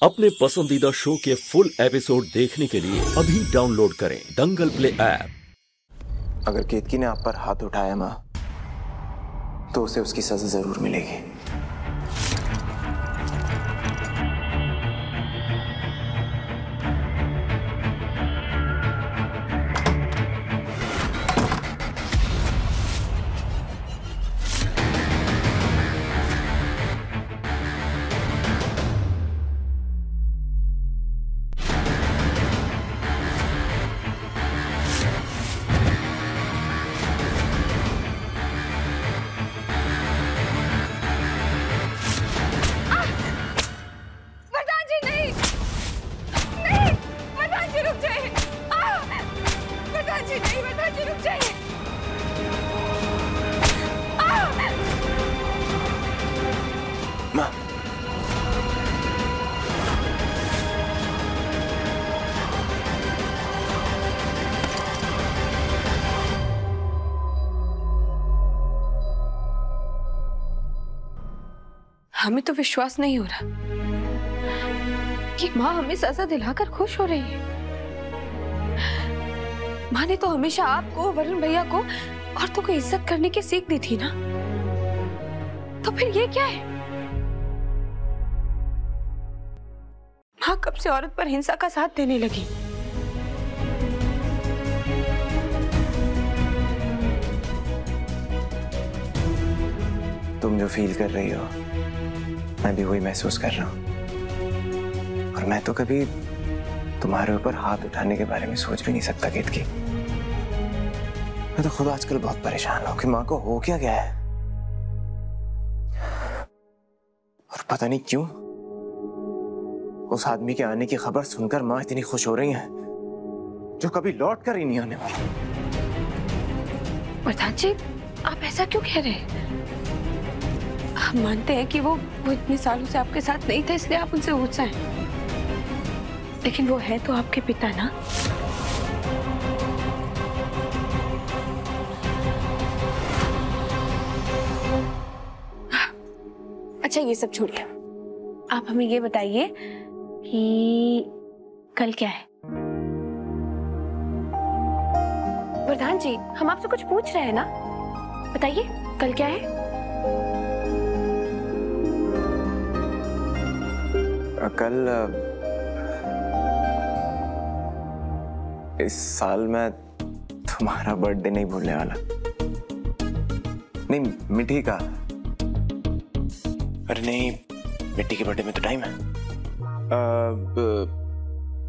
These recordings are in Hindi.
अपने पसंदीदा शो के फुल एपिसोड देखने के लिए अभी डाउनलोड करें दंगल प्ले ऐप। अगर केतकी ने आप पर हाथ उठाया माँ, तो उसे उसकी सजा जरूर मिलेगी। माँ, हमें तो विश्वास नहीं हो रहा कि माँ हमें सजा दिलाकर खुश हो रही है। माँ ने तो हमेशा आपको, वरुण भैया को, औरतों को इज्जत करने की सीख दी थी ना, तो फिर ये क्या है? माँ कब से औरत पर हिंसा का साथ देने लगी? तुम जो फील कर रही हो, मैं भी वही महसूस कर रहा हूँ। और मैं तो कभी तुम्हारे ऊपर हाथ उठाने के बारे में सोच भी नहीं सकता केतकी। मैं तो खुद आजकल बहुत परेशान हूँ कि माँ को हो क्या गया है। और पता नहीं क्यों उस आदमी के आने की खबर सुनकर माँ इतनी खुश हो रही है, जो कभी लौट कर ही नहीं आने वाला। प्रधान जी, आप ऐसा क्यों कह रहे हैं? हम मानते हैं कि वो इतने सालों से आपके साथ नहीं थे, इसलिए आप उनसे गुस्सा हैं। लेकिन वो है तो आपके पिता ना। अच्छा, ये सब छोड़िए, आप हमें ये बताइए कि कल क्या है? प्रधान जी, हम आपसे कुछ पूछ रहे हैं ना, बताइए कल क्या है? कल इस साल मैं तुम्हारा बर्थडे नहीं भूलने वाला। नहीं, मिठी का। अरे नहीं, मिट्टी के बर्थडे में तो टाइम है।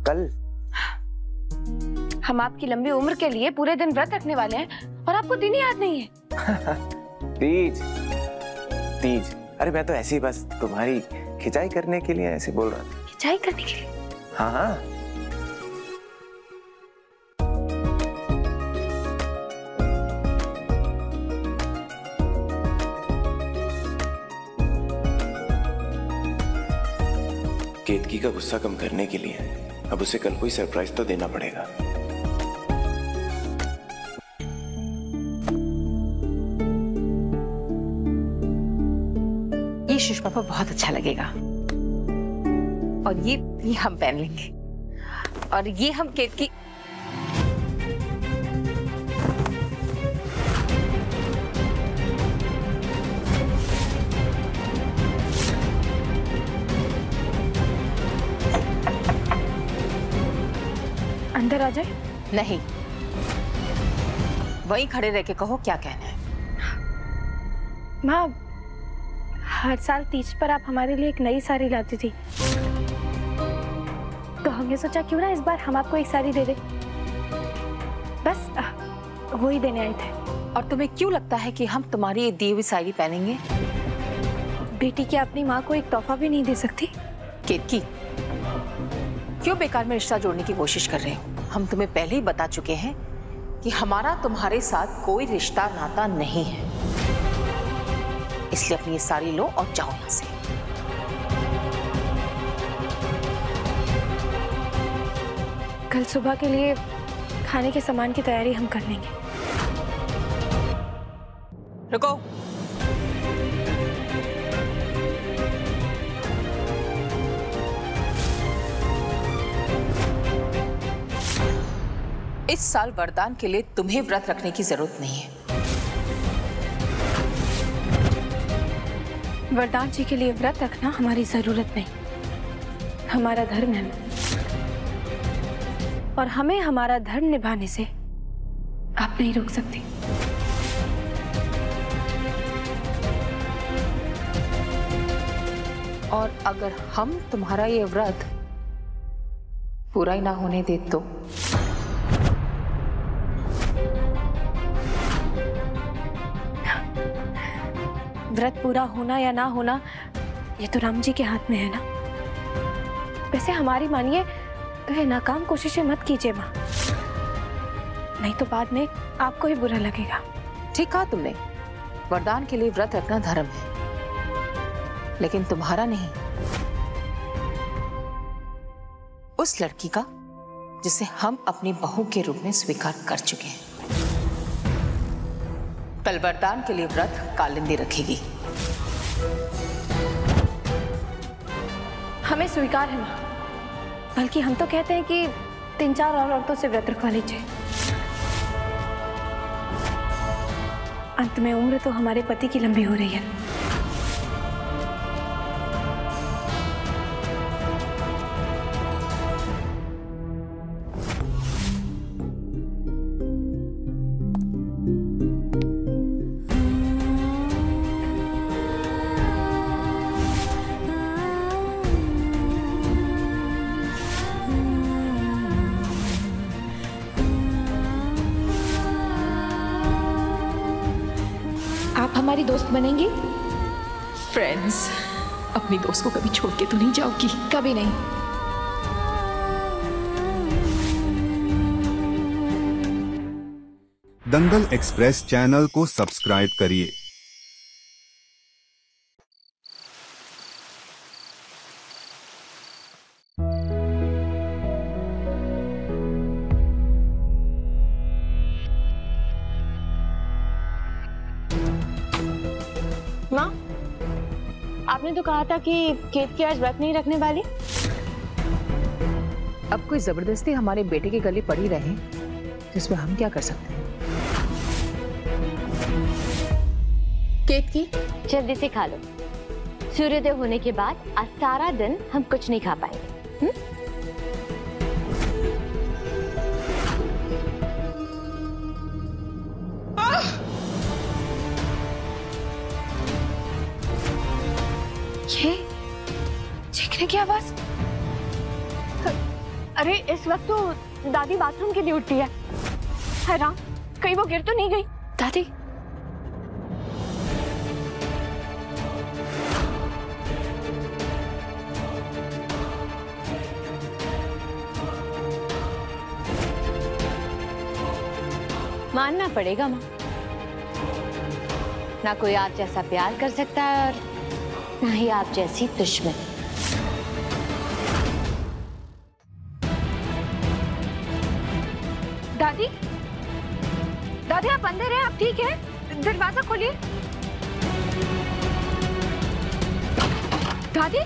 कल हम आपकी लंबी उम्र के लिए पूरे दिन व्रत रखने वाले हैं और आपको दिन ही याद नहीं है। तीज। तीज। अरे मैं तो ऐसे ही बस तुम्हारी खिंचाई करने के लिए ऐसे बोल रहा था। खिंचाई करने के लिए? हाँ हाँ। केतकी का गुस्सा कम करने के लिए अब उसे कल कोई सरप्राइज तो देना पड़ेगा। ये सुषमा पर बहुत अच्छा लगेगा और ये हम पहन लेंगे और ये हम केतकी। अंदर आ जाए? नहीं, वहीं खड़े रह के कहो क्या कहना है। माँ, हर साल तीज पर आप हमारे लिए एक नई साड़ी लाती थी, तो हमने सोचा क्यों ना इस बार हम आपको एक साड़ी दे दे। बस वो ही देने आए थे। और तुम्हें क्यों लगता है कि हम तुम्हारी ये दी हुई साड़ी पहनेंगे? बेटी क्या अपनी माँ को एक तोहफा भी नहीं दे सकती? केतकी, क्यों बेकार में रिश्ता जोड़ने की कोशिश कर रहे हो? हम तुम्हें पहले ही बता चुके हैं कि हमारा तुम्हारे साथ कोई रिश्ता नाता नहीं है। इसलिए अपनी ये साड़ी लो और जाओ यहां से। कल सुबह के लिए खाने के सामान की तैयारी हम कर लेंगे। रुको। इस साल वरदान के लिए तुम्हें व्रत रखने की जरूरत नहीं है। वरदान जी के लिए व्रत रखना हमारी जरूरत नहीं, हमारा धर्म है और हमें हमारा धर्म निभाने से आप नहीं रोक सकते। और अगर हम तुम्हारा ये व्रत पूरा ही ना होने दे तो व्रत पूरा होना या ना होना ये तो राम जी के हाथ में है ना। वैसे हमारी मानिए तो ये नाकाम कोशिशें मत कीजिए माँ, नहीं तो बाद में आपको ही बुरा लगेगा। ठीक कहा तुमने, वरदान के लिए व्रत रखना धर्म है, लेकिन तुम्हारा नहीं, उस लड़की का जिसे हम अपनी बहू के रूप में स्वीकार कर चुके हैं। कल वरदान के लिए व्रत कालिंदी रखेगी। हमें स्वीकार है माँ, बल्कि हम तो कहते हैं कि 3-4 और औरतों से व्रत रखवा लीजिए। अंत में उम्र तो हमारे पति की लंबी हो रही है। आप हमारी दोस्त बनेंगी? फ्रेंड्स, अपनी दोस्त को कभी छोड़ के तो नहीं जाओगी? कभी नहीं। दंगल एक्सप्रेस चैनल को सब्सक्राइब करिए। माँ, आपने तो कहा था कि केत की आज व्रत नहीं रखने वाली। अब कोई जबरदस्ती हमारे बेटे के गले पड़ी रहे तो इसमें हम क्या कर सकते हैं? केत की जल्दी से खा लो, सूर्योदय होने के बाद आज सारा दिन हम कुछ नहीं खा पाएंगे। ये चीखने की आवाज? अरे इस वक्त तो दादी बाथरूम के लिए उठी है। हाय राम, कहीं वो गिर तो नहीं गई? दादी, मानना पड़ेगा माँ, ना कोई आप जैसा प्यार कर सकता है और ना ही आप जैसी दुश्मन। दादी, दादी आप अंदर हैं? आप ठीक हैं? दरवाजा खोलिए। दादी,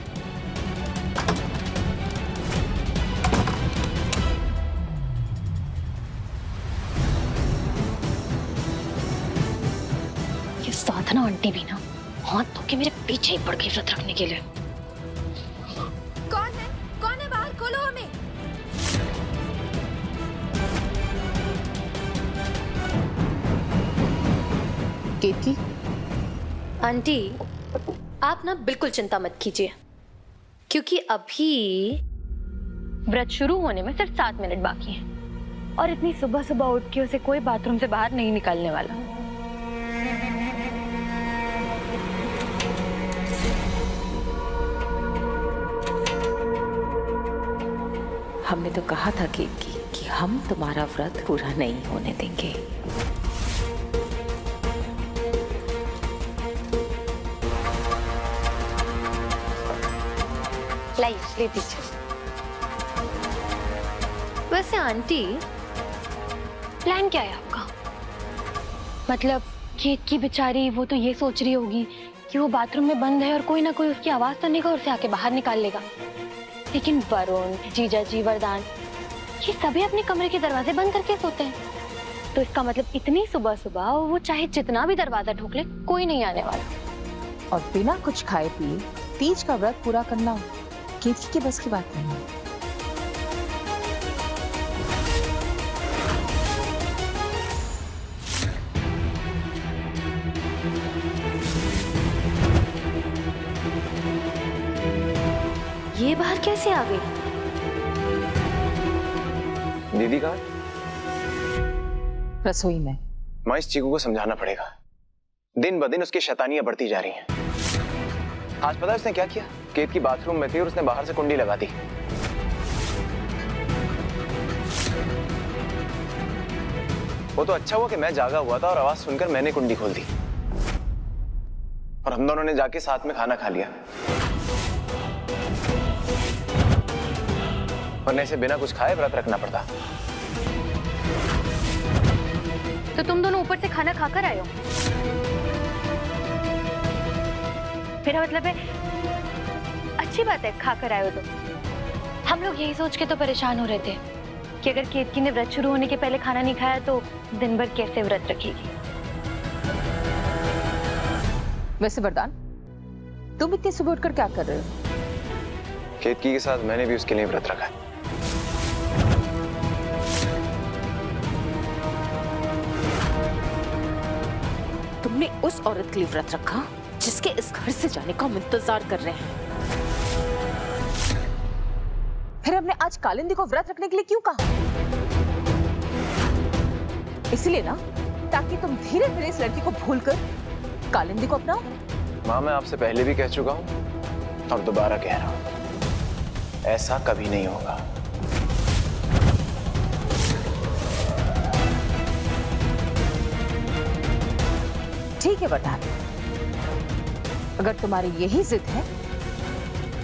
ये साधना आंटी भी ना हाथ धो के मेरे पीछे ही पड़ गई व्रत रखने के लिए। कौन है? कौन है? बाहर खोलो हमें। केत की, आंटी आप ना बिल्कुल चिंता मत कीजिए, क्योंकि अभी व्रत शुरू होने में सिर्फ 7 मिनट बाकी हैं और इतनी सुबह सुबह उठ के उसे कोई बाथरूम से बाहर नहीं निकालने वाला। हमने तो कहा था कि हम तुम्हारा व्रत पूरा नहीं होने देंगे। लाइए दीजिए। वैसे आंटी प्लान क्या है आपका? मतलब केत की बेचारी वो तो ये सोच रही होगी कि वो बाथरूम में बंद है और कोई ना कोई उसकी आवाज सुनेगा और उसे आके बाहर निकाल लेगा, लेकिन वरुण, जीजा जी, वरदान ये सभी अपने कमरे के दरवाजे बंद करके सोते हैं, तो इसका मतलब इतनी सुबह सुबह वो चाहे जितना भी दरवाजा ठोक ले कोई नहीं आने वाला। और बिना कुछ खाए पिए तीज का व्रत पूरा करना केतकी के बस की बात नहीं है। ये बाहर कैसे आ गई? दीदी कहाँ? रसोई में। माँ, इस चीकू को समझाना पड़ेगा। दिन ब दिन उसकी शैतानियां बढ़ती जा रही हैं। आज पता है उसने क्या किया? केतकी बाथरूम में थी और उसने बाहर से कुंडी लगा दी। वो तो अच्छा हुआ कि मैं जागा हुआ था और आवाज सुनकर मैंने कुंडी खोल दी और हम दोनों ने जाके साथ में खाना खा लिया। वरना इसे बिना कुछ खाए व्रत रखना पड़ता। तो तुम दोनों ऊपर से खाना खाकर आए हो? मेरा मतलब है अच्छी बात है खाकर आए हो तो। हम लोग यही सोच के तो परेशान हो रहे थे कि अगर केतकी ने व्रत शुरू होने के पहले खाना नहीं खाया तो दिन भर कैसे व्रत रखेगी। वैसे वरदान, तुम इतनी सुबह उठकर क्या कर रहे हो? केतकी के साथ मैंने भी उसके लिए व्रत रखा है। तुमने उस औरत के लिए व्रत रखा जिसके इस घर से जाने का हम इंतजार कर रहे हैं। फिर हमने आज कालिंदी को व्रत रखने के लिए क्यों कहा? इसलिए ना ताकि तुम धीरे धीरे इस लड़की को भूलकर कालिंदी को अपनाओ। माँ, मैं आपसे पहले भी कह चुका हूं और दोबारा कह रहा हूं, ऐसा कभी नहीं होगा। ठीक है वरदान, अगर तुम्हारी यही जिद है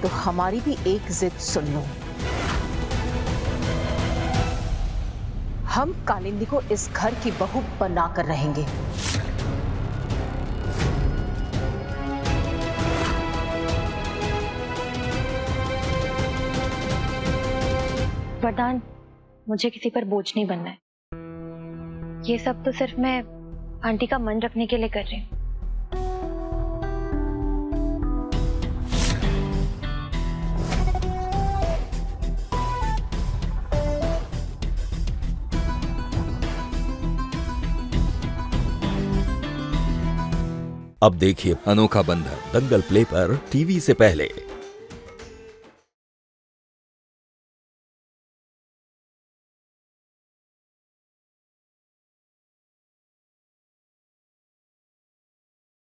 तो हमारी भी एक जिद सुन लो। हम कालिंदी को इस घर की बहू बनाकर रहेंगे। वरदान, मुझे किसी पर बोझ नहीं बनना है। ये सब तो सिर्फ मैं आंटी का मन रखने के लिए कर रही हूँ। अब देखिए अनोखा बंधन दंगल प्ले पर टीवी से पहले।